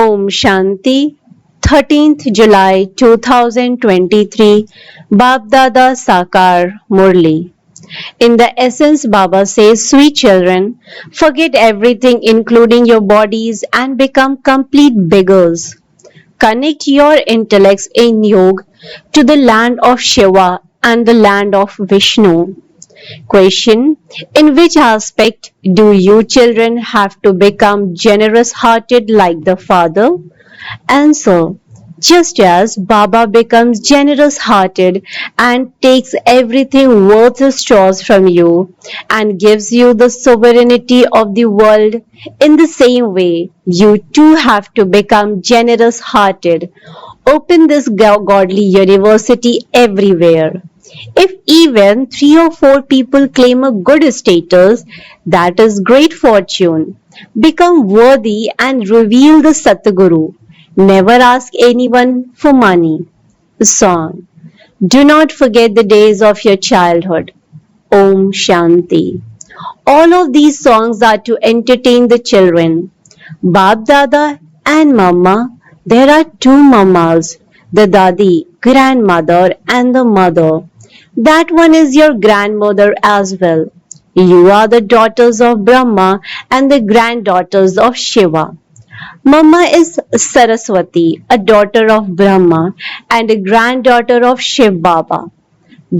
Om Shanti, 13th July 2023, Baapdada Sakar Murli. In the essence, Baba says, sweet children, forget everything including your bodies and become complete beggars. Connect your intellects in yoga to the land of Shiva and the land of Vishnu. Question: in which aspect do you children have to become generous hearted like the Father? Answer: just as Baba becomes generous hearted and takes everything worth a straws from you and gives you the sovereignty of the world, in the same way you too have to become generous hearted. Open this godly university everywhere. If even 3 or 4 people claim a good status, that is great fortune. Become worthy and reveal the Satguru. Never ask anyone for money. Song. Do not forget the days of your childhood. Om Shanti. All of these songs are to entertain the children. Baapdada and Mama. There are 2 mamas, the Dadi, grandmother, and the mother. That one is your grandmother as well. You are the daughters of Brahma and the granddaughters of Shiva. Mama is Saraswati, a daughter of Brahma and a granddaughter of Shiv Baba.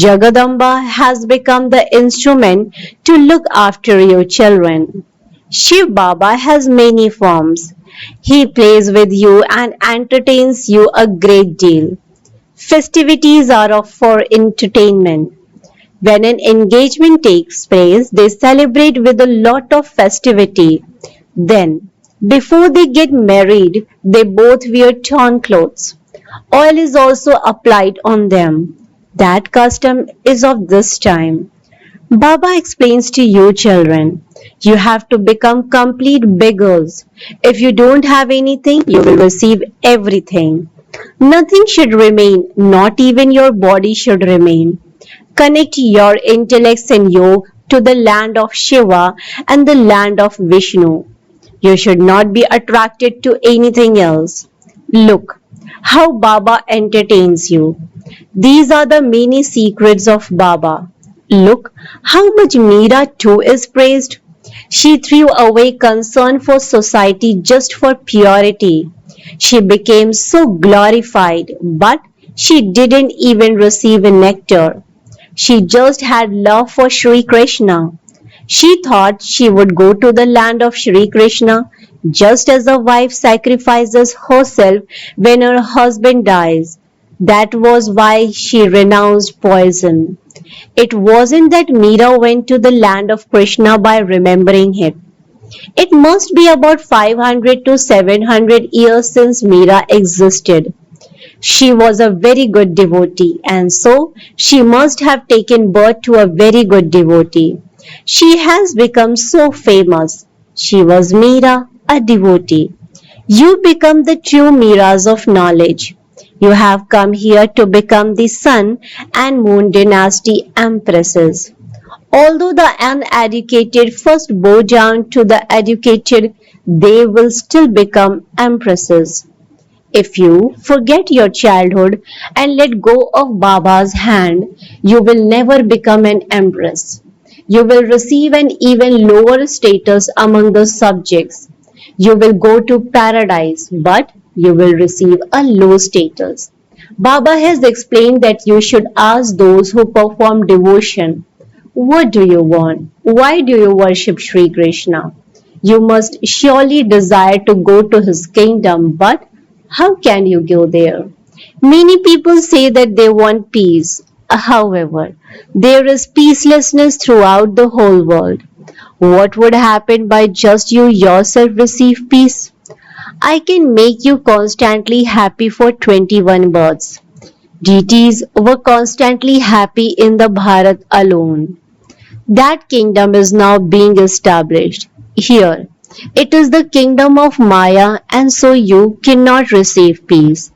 Jagadamba has become the instrument to look after your children. Shiv Baba has many forms. He plays with you and entertains you a great deal. Festivities are for entertainment. When an engagement takes place, they celebrate with a lot of festivity. Then, before they get married, they both wear torn clothes. Oil is also applied on them. That custom is of this time. Baba explains to you children, you have to become complete beggars. If you don't have anything, you will receive everything. Nothing should remain, not even your body should remain. Connect your intellects and yoga to the land of Shiva and the land of Vishnu. You should not be attracted to anything else. Look how Baba entertains you. These are the many secrets of Baba. Look how much Meera too is praised. She threw away concern for society just for purity. She became so glorified, but she didn't even receive a nectar. She just had love for Sri Krishna. She thought she would go to the land of Sri Krishna just as a wife sacrifices herself when her husband dies. That was why she renounced poison. It wasn't that Meera went to the land of Krishna by remembering it. It must be about 500 to 700 years since Meera existed. She was a very good devotee, and so she must have taken birth to a very good devotee. She has become so famous. She was Meera, a devotee. You become the true Meeras of knowledge. You have come here to become the Sun and Moon dynasty empresses. Although the uneducated first bow down to the educated, they will still become empresses. If you forget your childhood and let go of Baba's hand, you will never become an empress. You will receive an even lower status among the subjects. You will go to paradise, but you will receive a low status. Baba has explained that you should ask those who perform devotion, what do you want? Why do you worship Sri Krishna? You must surely desire to go to his kingdom, but how can you go there? Many people say that they want peace. However, there is peacelessness throughout the whole world. What would happen by just you yourself receive peace? I can make you constantly happy for 21 births. Deities were constantly happy in the Bharat alone. That kingdom is now being established. Here, it is the kingdom of Maya, and so you cannot receive peace.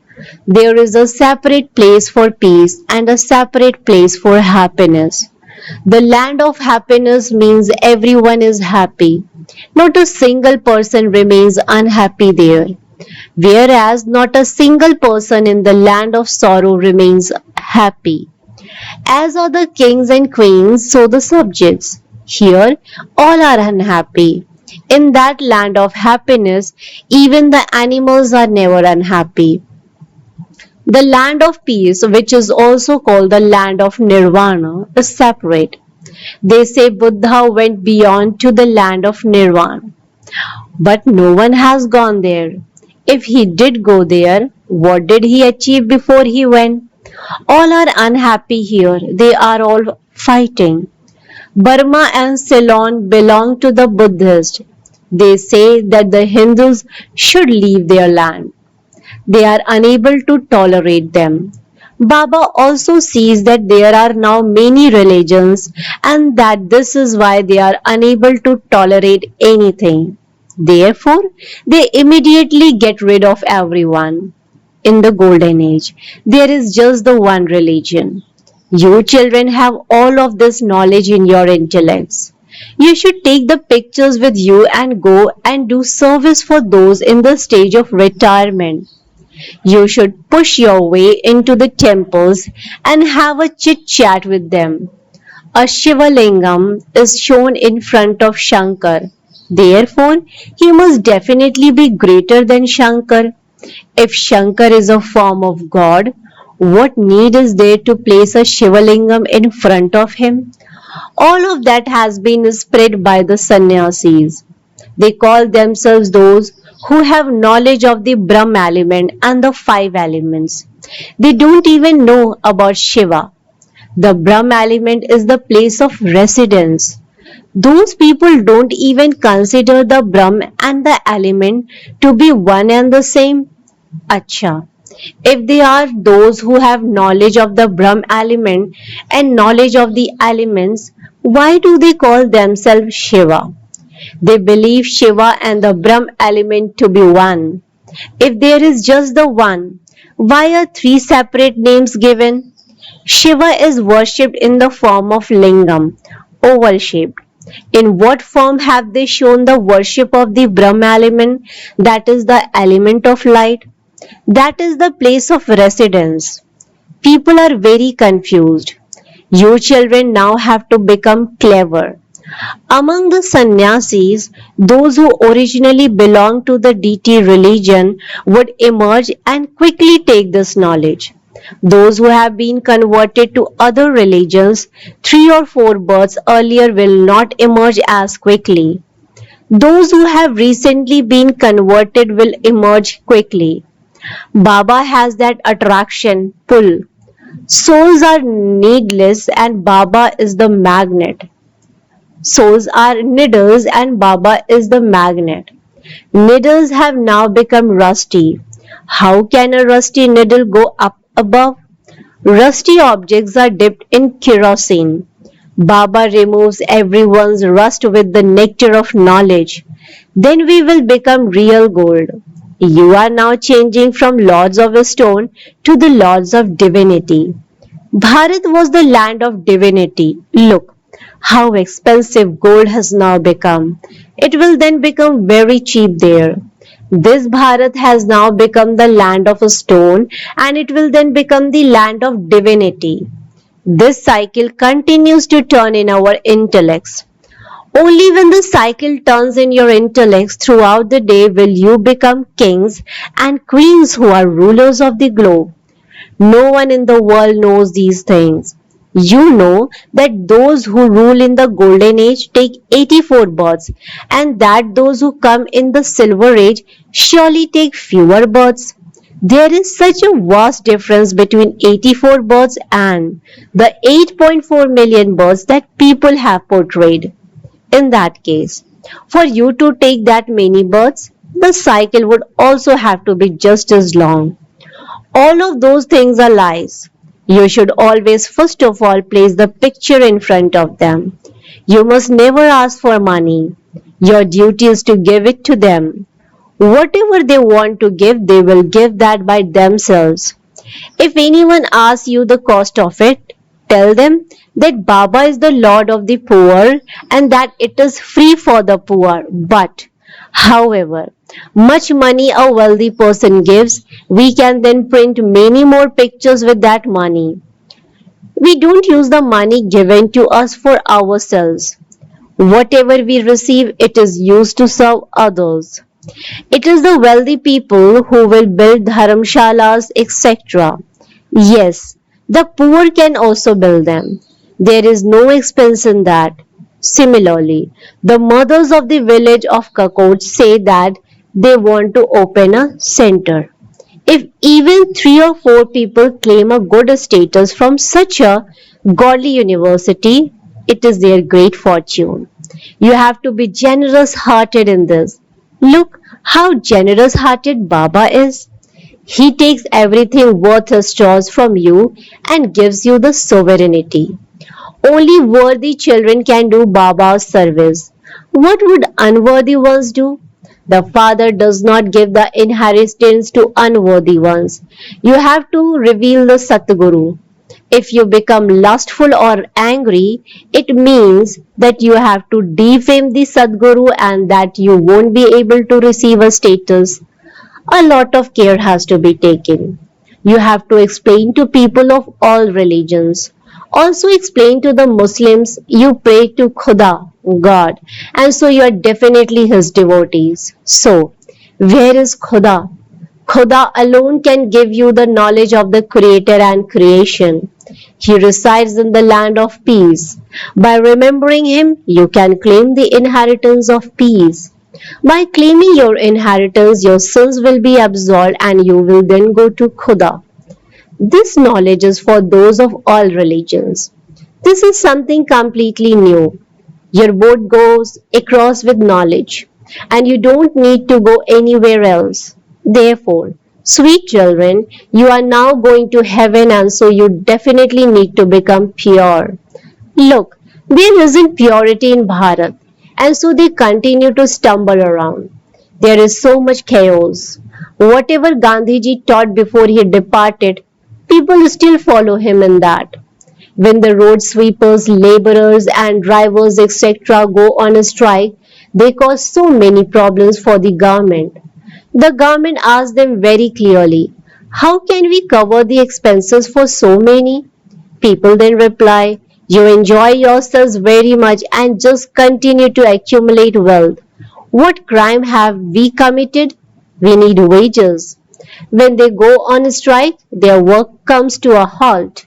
There is a separate place for peace and a separate place for happiness. The land of happiness means everyone is happy. Not a single person remains unhappy there. whereas not a single person in the land of sorrow remains happy. As are the kings and queens, so the subjects. Here, all are unhappy. In that land of happiness, even the animals are never unhappy. The land of peace, which is also called the land of nirvana, is separate. They say Buddha went beyond to the land of nirvana, but no one has gone there. If he did go there, what did he achieve before he went? All are unhappy here. They are all fighting. Burma and Ceylon belong to the Buddhists. They say that the Hindus should leave their land. They are unable to tolerate them. Baba also sees that there are now many religions and that this is why they are unable to tolerate anything. Therefore, they immediately get rid of everyone. In the golden age, there is just the one religion. You children have all of this knowledge in your intellects. You should take the pictures with you and go and do service for those in the stage of retirement. You should push your way into the temples and have a chit chat with them. A Shivalingam is shown in front of Shankar. Therefore, he must definitely be greater than Shankar. If Shankar is a form of God, what need is there to place a Shivalingam in front of him? All of that has been spread by the sannyasis. They call themselves those who have knowledge of the Brahm element and the five elements. They don't even know about Shiva. The Brahm element is the place of residence. Those people don't even consider the Brahm and the element to be one and the same. Acha. If they are those who have knowledge of the Brahm element and knowledge of the elements, why do they call themselves Shiva? They believe Shiva and the Brahm element to be one. If there is just the one, why are three separate names given? Shiva is worshipped in the form of lingam, oval shaped. In what form have they shown the worship of the Brahm element, that is the element of light? That is the place of residence. People are very confused. You children now have to become clever. Among the sannyasis, those who originally belonged to the deity religion would emerge and quickly take this knowledge. Those who have been converted to other religions 3 or 4 births earlier will not emerge as quickly. Those who have recently been converted will emerge quickly. Baba has that attraction, pull. Souls are needless and Baba is the magnet. Souls are needles and Baba is the magnet. Needles have now become rusty. How can a rusty needle go up above? Rusty objects are dipped in kerosene. Baba removes everyone's rust with the nectar of knowledge. Then we will become real gold. You are now changing from lords of stone to the lords of divinity. Bharat was the land of divinity. Look how expensive gold has now become. It will then become very cheap there. This Bharat has now become the land of a stone and it will then become the land of divinity. This cycle continues to turn in our intellects. Only when the cycle turns in your intellects throughout the day will you become kings and queens who are rulers of the globe. No one in the world knows these things. You know that those who rule in the golden age take 84 births and that those who come in the silver age surely take fewer births. There is such a vast difference between 84 births and the 8.4 million births that people have portrayed. In that case, for you to take that many births, the cycle would also have to be just as long. All of those things are lies. You should always first of all place the picture in front of them. You must never ask for money. Your duty is to give it to them. Whatever they want to give, they will give that by themselves. If anyone asks you the cost of it, tell them that Baba is the Lord of the poor and that it is free for the poor. But However, much money a wealthy person gives, we can then print many more pictures with that money. We don't use the money given to us for ourselves. Whatever we receive, it is used to serve others. It is the wealthy people who will build dharamshalas, etc. Yes, the poor can also build them. There is no expense in that. Similarly, the mothers of the village of Kakot say that they want to open a center. If even three or four people claim a good status from such a godly university, it is their great fortune. You have to be generous hearted in this. Look how generous hearted Baba is. He takes everything worth his straws from you and gives you the sovereignty. Only worthy children can do Baba's service. What would unworthy ones do? The Father does not give the inheritance to unworthy ones. You have to reveal the Satguru. If you become lustful or angry, it means that you have to defame the Sadguru and that you won't be able to receive a status. A lot of care has to be taken. You have to explain to people of all religions. Also explain to the Muslims you pray to Khuda, God, and so you are definitely his devotees. So, where is Khuda? Khuda alone can give you the knowledge of the Creator and creation. He resides in the land of peace. By remembering him, you can claim the inheritance of peace. By claiming your inheritance, your sins will be absolved and you will then go to Khuda. This knowledge is for those of all religions. This is something completely new. Your boat goes across with knowledge, and you don't need to go anywhere else. Therefore, sweet children, you are now going to heaven, and so you definitely need to become pure. Look, there isn't purity in Bharat, and so they continue to stumble around. There is so much chaos. Whatever Gandhiji taught before he departed, people still follow him in that. When the road sweepers, laborers, and drivers, etc., go on a strike, they cause so many problems for the government. The government asks them very clearly, how can we cover the expenses for so many? People then reply, you enjoy yourselves very much and just continue to accumulate wealth. What crime have we committed? We need wages. When they go on strike, their work comes to a halt.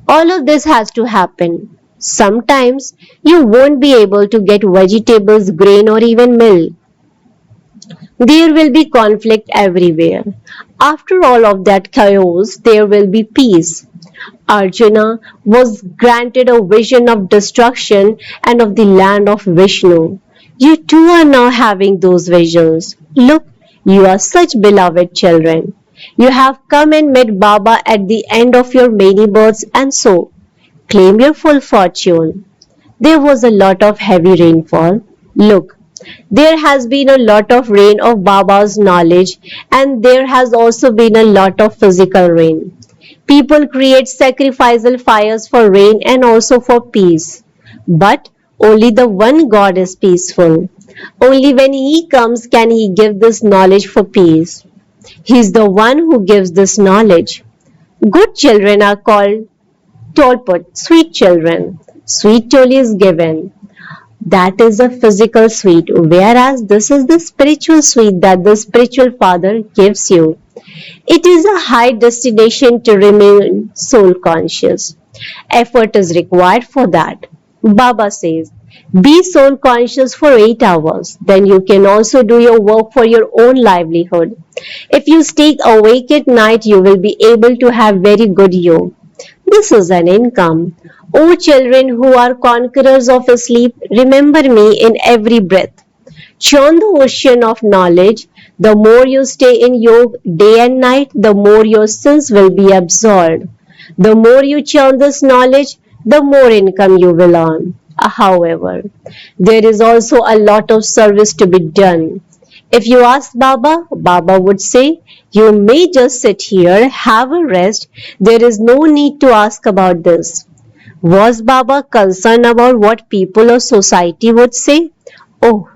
All of this has to happen. Sometimes you won't be able to get vegetables, grain, or even milk. There will be conflict everywhere. After all of that chaos, there will be peace. Arjuna was granted a vision of destruction and of the land of Vishnu. You too are now having those visions. Look, you are such beloved children. You have come and met Baba at the end of your many births and so claim your full fortune. There was a lot of heavy rainfall. Look, there has been a lot of rain of Baba's knowledge and there has also been a lot of physical rain. People create sacrificial fires for rain and also for peace. But only the one God is peaceful. Only when He comes can He give this knowledge for peace. He is the one who gives this knowledge. Good children are called tolput, sweet children. Sweet toli is given. That is a physical sweet, whereas this is the spiritual sweet that the spiritual father gives you. It is a high destination to remain soul conscious. Effort is required for that. Baba says, be soul conscious for 8 hours, then you can also do your work for your own livelihood. If you stay awake at night, you will be able to have very good yoga. This is an income. O children who are conquerors of sleep, remember me in every breath. Churn the ocean of knowledge. The more you stay in yoga day and night, the more your sins will be absolved. The more you churn this knowledge, the more income you will earn. However, there is also a lot of service to be done. If you ask Baba, Baba would say, you may just sit here, have a rest. There is no need to ask about this. Was Baba concerned about what people or society would say? Oh,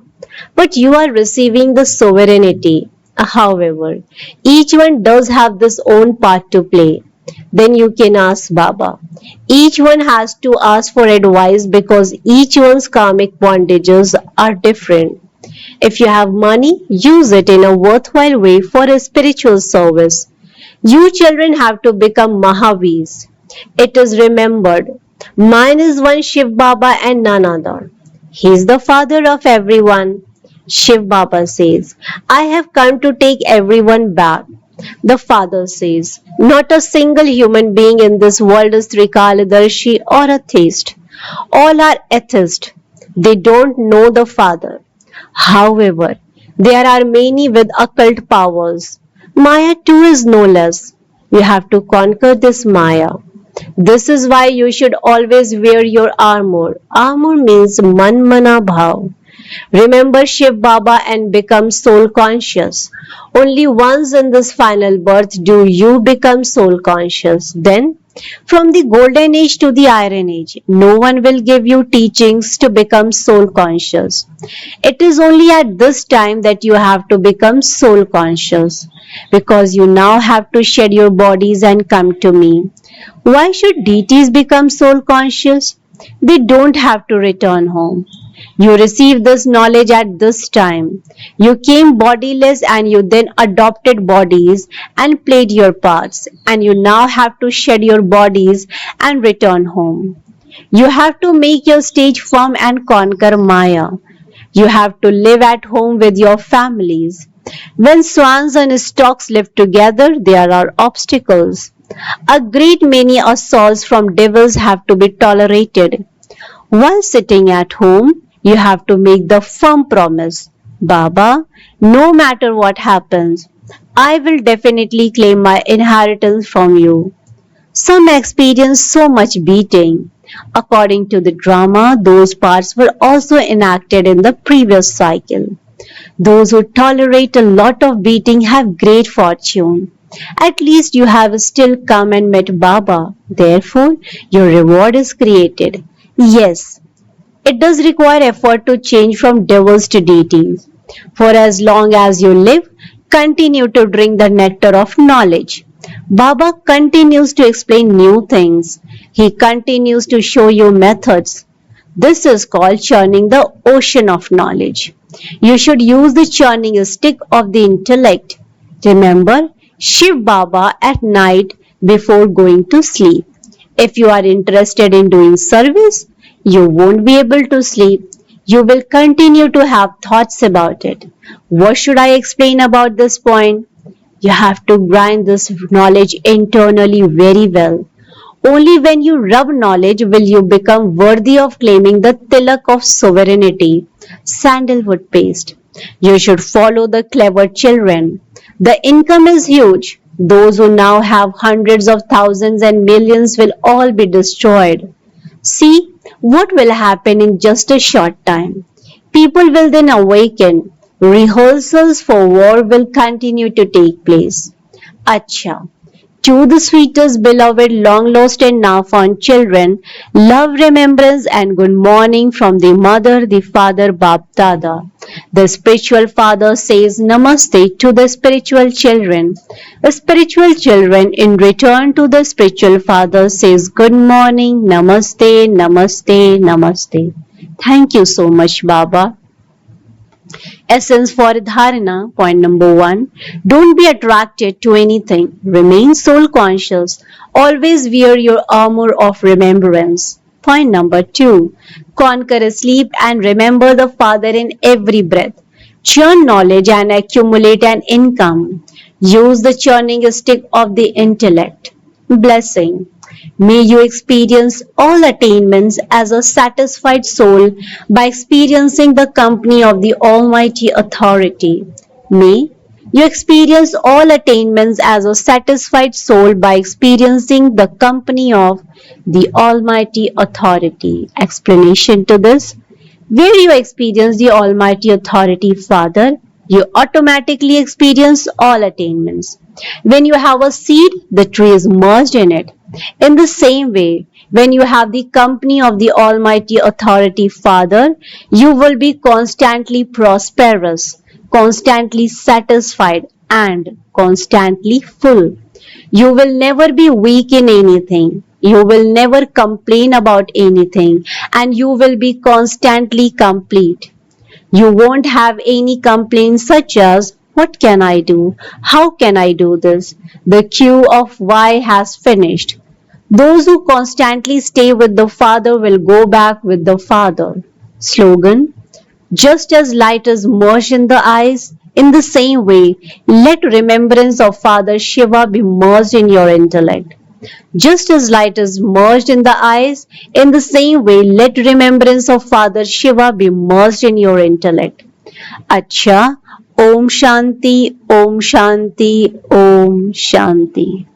but you are receiving the sovereignty. However, each one does have this own part to play. Then you can ask Baba. Each one has to ask for advice because each one's karmic bondages are different. If you have money, use it in a worthwhile way for a spiritual service. You children have to become Mahavis. It is remembered. Mine is one Shiv Baba and none other. He is the father of everyone. Shiv Baba says, I have come to take everyone back. The father says, not a single human being in this world is Trikaladarshi or a theist. All are atheists. They don't know the father. However, there are many with occult powers. Maya too is no less. You have to conquer this Maya. This is why you should always wear your armor. Armor means man mana bhav. Remember Shiv Baba and become soul conscious. Only once in this final birth do you become soul conscious. Then, from the golden age to the iron age, no one will give you teachings to become soul conscious. It is only at this time that you have to become soul conscious, because you now have to shed your bodies and come to me. Why should deities become soul conscious? They don't have to return home. You received this knowledge at this time. You came bodiless and you then adopted bodies and played your parts, and you now have to shed your bodies and return home. You have to make your stage firm and conquer Maya. You have to live at home with your families. When swans and storks live together, there are obstacles. A great many assaults from devils have to be tolerated. While sitting at home, you have to make the firm promise, Baba, no matter what happens, I will definitely claim my inheritance from you. Some experience so much beating. According to the drama, those parts were also enacted in the previous cycle. Those who tolerate a lot of beating have great fortune. At least you have still come and met Baba. Therefore, your reward is created. Yes, it does require effort to change from devils to deities. For as long as you live, continue to drink the nectar of knowledge. Baba continues to explain new things. He continues to show you methods. This is called churning the ocean of knowledge. You should use the churning stick of the intellect. Remember, Shiv Baba at night before going to sleep. If you are interested in doing service, you won't be able to sleep. You will continue to have thoughts about it. What should I explain about this point? You have to grind this knowledge internally very well. Only when you rub knowledge will you become worthy of claiming the tilak of sovereignty, sandalwood paste. You should follow the clever children. The income is huge. Those who now have hundreds of thousands and millions will all be destroyed. See what will happen in just a short time. People will then awaken. Rehearsals for war will continue to take place. Acha. To the sweetest beloved, long lost and now found children, love, remembrance and good morning from the mother, the father, Baapdada. The spiritual father says namaste to the spiritual children. The spiritual children in return to the spiritual father says good morning, namaste, namaste, namaste. Thank you so much, Baba. Essence for Dharana. Point number 1. Don't be attracted to anything. Remain soul conscious. Always wear your armor of remembrance. Point number 2. Conquer sleep and remember the Father in every breath. Churn knowledge and accumulate an income. Use the churning stick of the intellect. Blessing. May you experience all attainments as a satisfied soul by experiencing the company of the Almighty Authority. May you experience all attainments as a satisfied soul by experiencing the company of the Almighty Authority. Explanation to this. Where you experience the Almighty Authority, Father, you automatically experience all attainments. When you have a seed, the tree is merged in it. In the same way, When you have the company of the Almighty Authority Father, you will be constantly prosperous, constantly satisfied, and constantly full. You will never be weak in anything. You will never complain about anything, and you will be constantly complete. You won't have any complaints such as, what can I do? How can I do this? The queue of why has finished. Those who constantly stay with the Father will go back with the Father. Slogan: just as light is merged in the eyes, in the same way, let remembrance of Father Shiva be merged in your intellect. Just as light is merged in the eyes, in the same way, let remembrance of Father Shiva be merged in your intellect. Acha, Om Shanti, Om Shanti, Om Shanti.